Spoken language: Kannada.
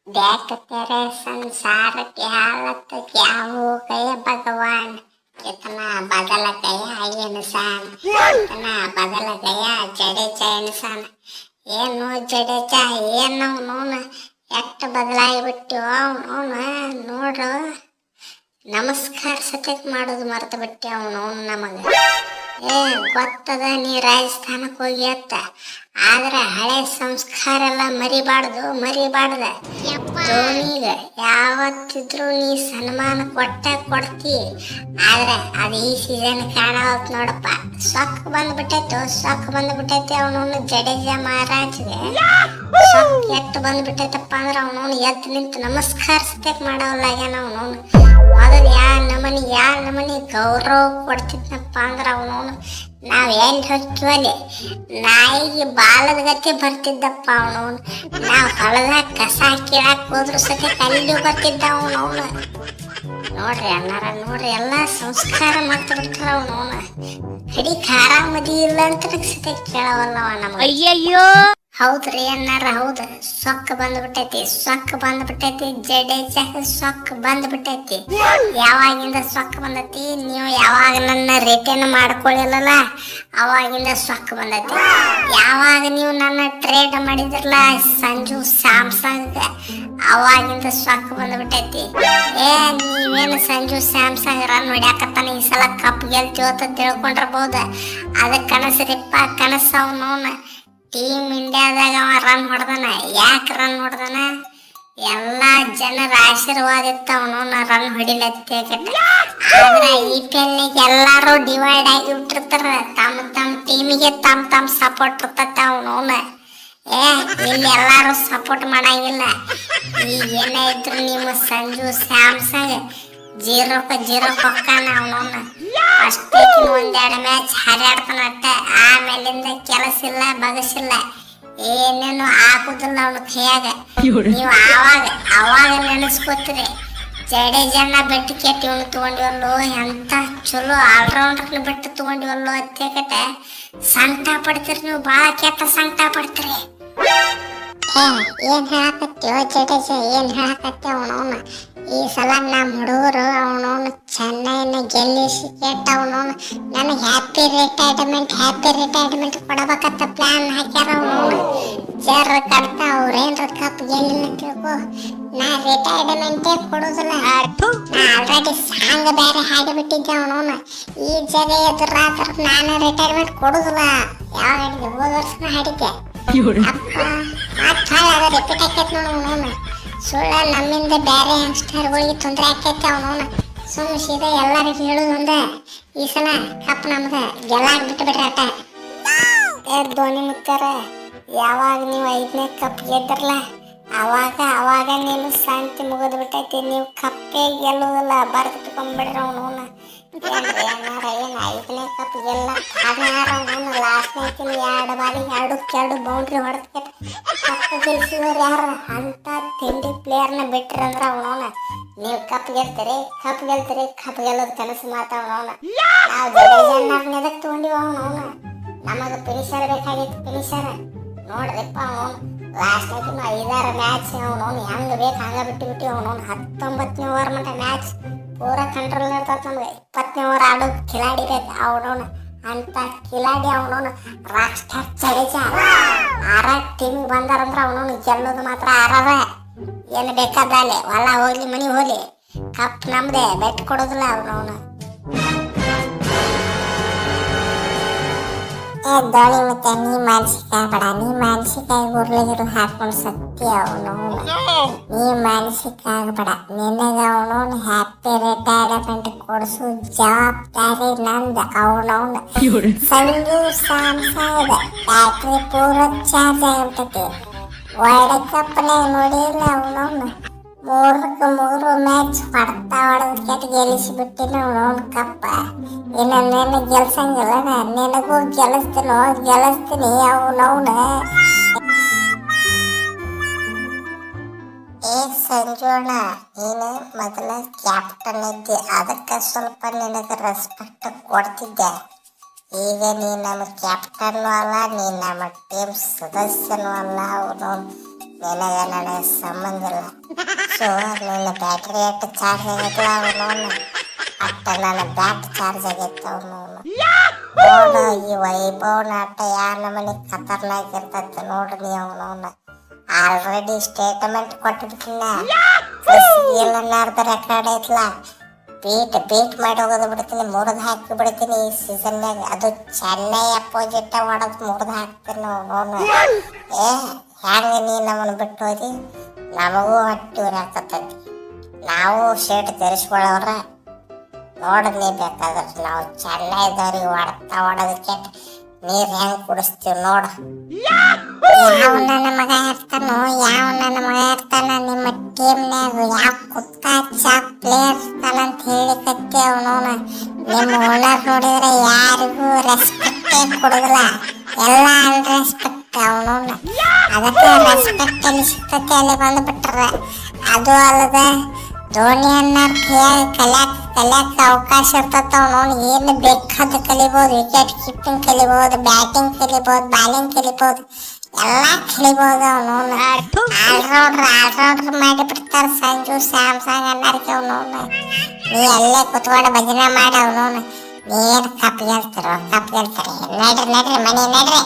देख तेरे संसार की हालत क्या हो गई भगवान। कितना बदल गया ये इंसान, कितना बदल गया जडेजा इंसान। ಏನು ಜಡೇಜ ಏನು ಅವನವನ ಎಷ್ಟು ಬದಲಾಗಿಬಿಟ್ಟು ಅವನವನ ನೋಡ್ರು. ನಮಸ್ಕಾರ ಸತ್ಯಕ್ಕೆ ಮಾಡೋದು ಮರ್ತು ಬಿಟ್ಟೆ ಅವನವನು ನಮಗೆ. ಗೊತ್ತದ ನೀ ರಾಜಸ್ಥಾನಕ್ಕೆ ಹೋಗಿ ಅತ್ತ, ಆದ್ರೆ ಹಳೆ ಸಂಸ್ಕಾರ ಎಲ್ಲ ಮರಿಬಾರ್ದ. ಧೋನಿಗೆ ಯಾವತ್ತಿದ್ರು ನೀ ಸನ್ಮಾನ ಕೊಡ್ತಿ, ಆದ್ರೆ ಅದು ಈ ಸೀಸನ್ ಕಾಣವತ್ ನೋಡಪ್ಪ. ಸೊಕ್ಕ ಬಂದ್ಬಿಟ್ಟೈತೆ ಅವನವನು ಜಡೇಜಾ ಮಹಾರಾಜ್ಗೆ. ಸೊಕ್ಕ ಎಟ್ಟು ಬಂದ್ಬಿಟ್ಟೈತಪ್ಪ ಅಂದ್ರೆ ಅವನವನು ಎದ್ದು ನಿಂತು ನಮಸ್ಕಾರ ಸತ್ಯಕ್ಕೆ ಮಾಡವಲ್ಲಾಗ್ಯಾನ ಅವನವನು. ಮೊದಲು ಯಾ ನಮನಿ ಗೌರವ ಕೊಡ್ತಿದ್ನಪ್ಪ ಅಂದ್ರೆ ಅವನವನು ನಾವ್ ಎಲ್ಲಿ ಹೊಕ್ಕಿವಲ್ಲಿ ನಾಯಿಗೆ ಬಾಲದ ಗತಿ ಬರ್ತಿದ್ದಪ್ಪ ಅವನವನು. ನಾವ್ ಹೊಲದಾಗ ಕಸ ಕೀಳಾಕ್ ಹೋದ್ರು ಸತ್ಯ ಅಲ್ಲಿ ಬರ್ತಿದ್ದ ಅವನವನು. ನೋಡ್ರಿ ಅಣ್ಣಾರ ನೋಡ್ರಿ, ಎಲ್ಲಾ ಸಂಸ್ಕಾರ ಮಾಡ್ತಾ ಬಿಡ್ತಾರ ಅವನವನ. ಕಡಿ ಖಾರ ಮದಿ ಇಲ್ಲ ಅಂತ ಸತ್ಯ ಕೇಳವಲ್ಲವ ನಮ್ಗೆ. ಅಯ್ಯಯ್ಯೋ ಹೌದ್ರಿ ಅಣ್ಣಾರ, ಹೌದು. ಸೊಕ್ಕ ಬಂದ್ಬಿಟ್ಟೈತಿ ಜಡೇಜಾಗ ಸೊಕ್ಕ ಬಂದ್ಬಿಟ್ಟೈತಿ. ಯಾವಾಗಿಂದ ಸೊಕ್ಕ ಬಂದೈತಿ, ನೀವು ಯಾವಾಗ ನನ್ನ ರಿಟರ್ನ್ ಮಾಡ್ಕೊಳ್ಳಿಲ್ಲಲ್ಲ ಅವಾಗಿಂದ ಸೊಕ್ಕ ಬಂದೈತಿ. ಯಾವಾಗ ನೀವು ನನ್ನ ಟ್ರೇಡ್ ಮಾಡಿದ್ರಲ್ಲ ಸಂಜು ಸ್ಯಾಮ್ಸಂಗ್, ಅವಾಗಿಂದ ಸೊಕ್ಕ ಬಂದ್ಬಿಟ್ಟೈತಿ. ನೀವೇನು ಸಂಜು ಸ್ಯಾಮ್ಸಂಗ್ ರನ್ ಹೊಡ್ಯಾಕತ್ತಾನ, ಈ ಸಲ ಕಪ್ ಗೆಲ್ತೀವಿ ಅಂತ ತಿಳ್ಕೊಂಡಿರ್ಬೋದ. ಅದಕ್ಕೆ ಕನಸ್ರಿಪ್ಪ ಕನಸು ಅವನವನ. ಟೀಮ್ ಇಂಡಿಯಾದಾಗ ಅವ ರನ್ ಹೊಡೆದಾನ. ಯಾಕೆ ರನ್ ಹೊಡೆದಾನ? ಎಲ್ಲಾ ಜನರ ಆಶೀರ್ವಾದ ಇತ್ತು ಅವನವನ್ನ ರನ್ ಹೊಡಿಲತ್ತೇಕಟ್ಟ. ಆದ್ರೆ IPL ಎಲ್ಲಾರು ಡಿವೈಡ್ ಆಗಿ ಬಿಟ್ಟಿರ್ತಾರ. ತಮ್ಮ ಟೀಮಿಗೆ ತಮ್ಮ ಸಪೋರ್ಟ್ ಇರ್ತತ್ತ ಅವನವನ್ನ. ಇಲ್ಲಿ ಎಲ್ಲಾರು ಸಪೋರ್ಟ್ ಮಾಡಂಗಿಲ್ಲ. ಈಗ ಏನೇ ಇದ್ರು ನಿಮ್ಮ ಸಂಜು ಸ್ಯಾಮ್ಸಂಗ್ 0-0 ಹೊಕ್ಕಾನ ಅವನವನ್ನ. ಅಷ್ಟೇ ಒಂದೆರಡು ಮ್ಯಾಚ್ ಹಾರಾಡ್ತಾನ ಅಟ್ಟ. ಆಮೇಲಿಂದ ಕೆಲಸ ಇಲ್ಲ ಬಗಸಿಲ್ಲ, ಏನೇನು ಆಗುದಿಲ್ಲ ಅವನ ಕೈಯಾಗ. ನೀವು ಅವಾಗ ನೆನೆಸ್ಕೋತೀರಿ ಜಡೇಜನ್ನ ಬೆಟ್ಟು ಕೆಟ್ಟಿ ಇವನು ತಗೊಂಡಿವಲ್ಲೋ, ಎಂತ ಚಲೋ ಆಲ್ರೌಂಡರ್ನ ಬೆಟ್ಟು ತಗೊಂಡಿವಲ್ಲೋ ಅತ್ತೇಕಟ ಸಂಕಟ ಪಡ್ತೀರಿ ನೀವು. ಭಾಳ ಕೆಟ್ಟ ಸಂಕಟ ಪಡ್ತೀರಿ. ಏನ್ ಹೇಳಕತ್ತೀವ ಜಡೇಜ, ಏನ್ ಹೇಳಕತ್ತಿ ಅವನವನ. ಈ ಸಲ ನಮ್ಮ ಹುಡುಗರು ಅವನವನು ಚೆನ್ನೈನ ಗೆಲ್ಲಿಸಿ ಕೆಟ್ಟ ಅವನವನು ನನಗೆ ಹ್ಯಾಪಿ ರಿಟೈರ್ಮೆಂಟ್ ಕೊಡಬೇಕಂತ ಪ್ಲಾನ್ ಹಾಕ್ಯಾರ ಅವನವನು. ಜರ್ ಕಡ್ತಾ ಅವ್ರೇನ್ರ ಕಪ್ ಗೆಲ್ಲಿನ ತಿಳ್ಕೊ, ನಾ ರಿಟೈರ್ಮೆಂಟೇ ಕೊಡೋದಿಲ್ಲ. ನಾ ಆಲ್ರೆಡಿ ಸಾಂಗ್ ಬೇರೆ ಹಾಡಿಬಿಟ್ಟಿದ್ದೆ ಅವನವನು. ಈ ಜನ ಎದುರಾದ್ರ ನಾನು ರಿಟೈರ್ಮೆಂಟ್ ಕೊಡೋದಿಲ್ಲ. ಯಾವ ಹಾಡಿದ್ದೆ? ಹೋದ ವರ್ಷನ ಹಾಡಿದ್ದೆ. ರಿಪೀಟ್ ಆಕೈತಿ ನೋಡು ಅವನವನು. ಸುಳ್ಳ ನಮ್ಮಿಂದ ಬೇರೆ ಯಂಗ್ಸ್ಟರ್ಗಳಿಗೆ ತೊಂದರೆ ಆಕೈತಿ ಅವನವನು. ಸುಮ್ಮ ಸೀದಾ ಎಲ್ಲರಿಗೂ ಹೇಳುದು ಒಂದ, ಈ ಸಲ ಕಪ್ ನಮ್ದ ಗೆಲ್ಲಾಕ್ ಬಿಟ್ಟು ಬಿಡ್ರಿ ಆಟ. ಧೋನಿ ಮುತ್ತಾರ, ಯಾವಾಗ ನೀವು 5ನೇ ಕಪ್ ಗೆದ್ರಲ್ಲ ಅವಾಗ ನೀನು ಶಾಂತಿ ಮುಗಿದು ಬಿಟ್ಟೈತಿ. ನೀವು ಕಪ್ಪೇ ಗೆಲ್ಲುವುದಿಲ್ಲ, ಬರ್ತಿಟ್ಕೊಂಡ್ಬಿಡ್ರಿ ಅವನವನ್ನ. ಏನ್ರಿ ಅಣ್ಣಾರ, ಏನು 5ನೇ ಕಪ್ ಗೆಲ್ಲ ಅವನವನ್ನ. ಲಾಸ್ಟ್ನಾಗಿನ 2 ಬಾಲಿಗೆ 2 ಬೌಂಡ್ರಿ ಹೊಡೆದ ಕಪ್ ಗೆಲ್ಸಿದವ್ರು ಯಾರು? ಅಂತ ತಿಂಡಿ ಪ್ಲೇಯರ್ನ ಬಿಟ್ರಿ ಅಂದ್ರೆ ಅವನವನ್ನ. ನೀವು ಕಪ್ ಗೆಲ್ತೀರಿ, ಕಪ್ ಗೆಲ್ಲೋದು ಕನಸು ಮಾತಾವನವನ್ನ. ನಾವು ಜಡೇಜನ್ನ ಎದಕ್ಕೆ ತಗೊಂಡಿವ ಅವನವನ್ನ? ನಮಗೆ ಫಿನಿಷರ್ ಬೇಕಾಗಿತ್ತು, ಫಿನಿಷರ್. ನೋಡ್ರಿಪ್ಪ ಅವನು ಲಾಸ್ಟ್ನಾಗಿನ 5-6 ಮ್ಯಾಚ್ ಅವನವನು ಹೆಂಗೆ ಬೇಕು ಹಂಗೆ ಬಿಟ್ಟು ಅವನವನು. 19ನೇ ಓವರ್ ಮಟ್ಟ ಮ್ಯಾಚ್ ಪೂರ ಕಂಟ್ರೋಲ್ ಇರ್ತದೆ ನಮ್ಗೆ. 20ನೇ ಓವರ್ ಆಡೋದು ಕಿಲಾಡಿ ಬೇಕು ಅವನವನು. ಅಂತ ಕಿಲಾಡಿ ಅವನವನು ರಾಕ್ ಸ್ಟಾರ್ ಜಡೇಜಾ. ಟೀಮಿಗೆ ಬಂದಾರಂದ್ರೆ ಅವನವನು ಗೆಲ್ಲೋದು ಮಾತ್ರ ಆರದ. ಏನು ಬೇಕಾದಲ್ಲಿ ಹೊಲ ಹೋಗ್ಲಿ ಮನಿ ಹೋಗ್ಲಿ ಕಪ್ ನಮ್ದೆ, ಬೆಟ್ ಕೊಡೋದಿಲ್ಲ ಅವನವನು. ಧೋನಿ ಮತ್ತೆ ನೀ ಮಾನಸಿಕ ಉರ್ಲಿಗಿರು ಹಾಕೊಂಡು ಸತ್ಯ ಅವನವನು. ನೀ ಮಾನಸಿಕ ಆಗಬೇಡ. ನಿನಗ ಅವನವನು ಹ್ಯಾಪಿ ರಿಟೈರ್ಮೆಂಟ್ ಕೊಡಿಸು ಜವಾಬ್ದಾರಿ ನಂದ ಅವನವನು. ಸಂಜು ಸ್ಯಾಮ್ಸಂಗ್ ಬ್ಯಾಟ್ರಿ ಪೂರ ಚಾರ್ಜ್ ಆಗಿಬಿಟ್ಟೈತಿ. ವರ್ಲ್ಡ್ ಕಪ್ನಾಗ ನೋಡಿಲ್ಲ ಅವನವನು 3ಕ್ಕೆ 3 ಮ್ಯಾಚ್ ಹೊಡೆದು ಕೆಟ್ಟ ಗೆಲ್ಲಿಸಿಬಿಟ್ಟಿನ ಅವನವನು ಕಪ್ಪ. ಇನ್ನು ನಿನ್ನ ಗೆಲ್ಸಂಗಿಲ್ಲ, ನಿನಗೂ ಗೆಲ್ಲಿಸ್ತೀನಿ ಅವನವನು. ಸಂಜೋಣ, ನೀನು ಮೊದಲ ಕ್ಯಾಪ್ಟನ್ ಇದ್ದೆ, ಅದಕ್ಕೆ ಸ್ವಲ್ಪ ನಿನಗೆ ರೆಸ್ಪೆಕ್ಟ್ ಕೊಡ್ತಿದ್ದೆ. ಈಗ ನೀ ನಮ್ಮ ಕ್ಯಾಪ್ಟನ್ನು ಅಲ್ಲ, ನೀ ನಮ್ಮ ಟೀಮ್ ಸದಸ್ಯನೂ ಅಲ್ಲ. ಅವನು ನಿನಗೆ ನನಗೆ ಸಂಬಂಧ ಇಲ್ಲ. ಸೊ ನಿನ್ನ ಬ್ಯಾಟ್ರಿ ಎಷ್ಟು ಚಾರ್ಜ್ ಆಗೈತಲ್ಲ ಅವನು ಅಟ್ಟ ನನ್ನ ಬ್ಯಾಟ್ ಚಾರ್ಜ್ ಆಗೈತೆ ಅವನು. ನೋಡು ಈ ವೈಭವನ ಆಟ ಯಾವ ನಮ್ಮನೆ ಖತರ್ನಾಕ್ ಇರ್ತೈತೆ ನೋಡ್ರಿ ಅವನವನ್ನ. ಆಲ್ರೆಡಿ ಸ್ಟೇಟ್ಮೆಂಟ್ ಕೊಟ್ಬಿಟ್ಟಿನ ಎಲ್ಲಾರ್ದ ರೆಕಾರ್ಡ್ ಐತ್ಲಾ, ಬೀಟ್ ಮಾಡಿ ಹೋಗೋದು ಬಿಡ್ತೀನಿ, ಮುರಿದು ಹಾಕಿ ಬಿಡ್ತೀನಿ ಈ ಸೀಸನ್ಯಾಗ. ಅದು ಚೆನ್ನೈ ಅಪೋಸಿಟ್ ಹೊಡೆದು ಮುರಿದು ಹಾಕ್ತೀನಿ ಅವನವನ್ನ. ಹೆಂಗೆ ನೀ ನಮ್ಮನ್ನು ಬಿಟ್ಟು ಹೋದಿ, ನಮಗೂ ಹೊಟ್ಟಿ ಉರಿ ಹಾಕತ್ತೈತಿ. ನಾವು ಶರ್ಟ್ ಧರಿಸ್ಕೊಳ್ಳೋರ ನೋಡ. ನೀ ಬೇಕಾದ್ರೆ ನಾವು ಚೆನ್ನೈದವ್ರಿಗೆ ಹೊಡೆದಕ್ಕೆ ನೀರು ಹೆಂಗೆ ಕುಡಿಸ್ತೀವಿ ನೋಡು. ಯಾವ ನನ್ನ ಮಗ ಇರ್ತಾನೋ, ಯಾವ ನನ್ನ ಮಗ ಇರ್ತಾನ ನಿಮ್ಮ ಟೀಮ್ನ್ಯಾಗ, ಯಾವ ಕುತ್ತ ಚಾಪ್ ಪ್ಲೇಯರ್ ಇರ್ತಾನಂತ ಹೇಳಿ ಕತ್ತಿ ಅವನವನ. ನಿಮ್ಮ ಓನರ್ ನೋಡಿದ್ರೆ ಯಾರಿಗೂ ರೆಸ್ಪೆಕ್ಟೇ ಕೊಡೋದಿಲ್ಲ, ಎಲ್ಲ ಅನ್ರೆಸ್ಪೆಕ್ಟ್ ಅವನವನ. ಅದಕ್ಕೆ ರೆಸ್ಪೆಕ್ಟ್ ಎಲ್ಲಿ ಸಿಗ್ತೈತೆ ಅಲ್ಲಿ ಬಂದುಬಿಟ್ರ. ಅದು ಅಲ್ಲದ ಧೋನಿ ಅನ್ನೋರ್ ಕಲಿಯಾಕ ಅವಕಾಶ ಇರ್ತೈತೆ ಅವನವನು. ಏನು ಬೇಕಾದ ಕಲಿಬೋದು, ವಿಕೆಟ್ ಕೀಪಿಂಗ್ ಕಲಿಬೋದು, ಬ್ಯಾಟಿಂಗ್ ಕಲಿಬೋದು, ಬಾಲಿಂಗ್ ಕಲಿಬೋದು, ಎಲ್ಲ ಕಲಿಬೋದು ಅವನವನು. ಆಲ್ರೌಂಡ್ರ್ ಮಾಡಿಬಿಡ್ತಾರೆ ಸಂಜು ಸ್ಯಾಮ್ಸಂಗ್ ಅನ್ನೋರ್ಗೆ ಅವನವನು. ನೀ ಅಲ್ಲೇ ಕುತ್ಕೊಂಡು ಭಜನೆ ಮಾಡಿ ಅವನವನು. ನೀನು ಕಪ್ ಗೆಲ್ತಾರೆ ನಡ್ರಿ ಮನೆ ನಡ್ರಿ.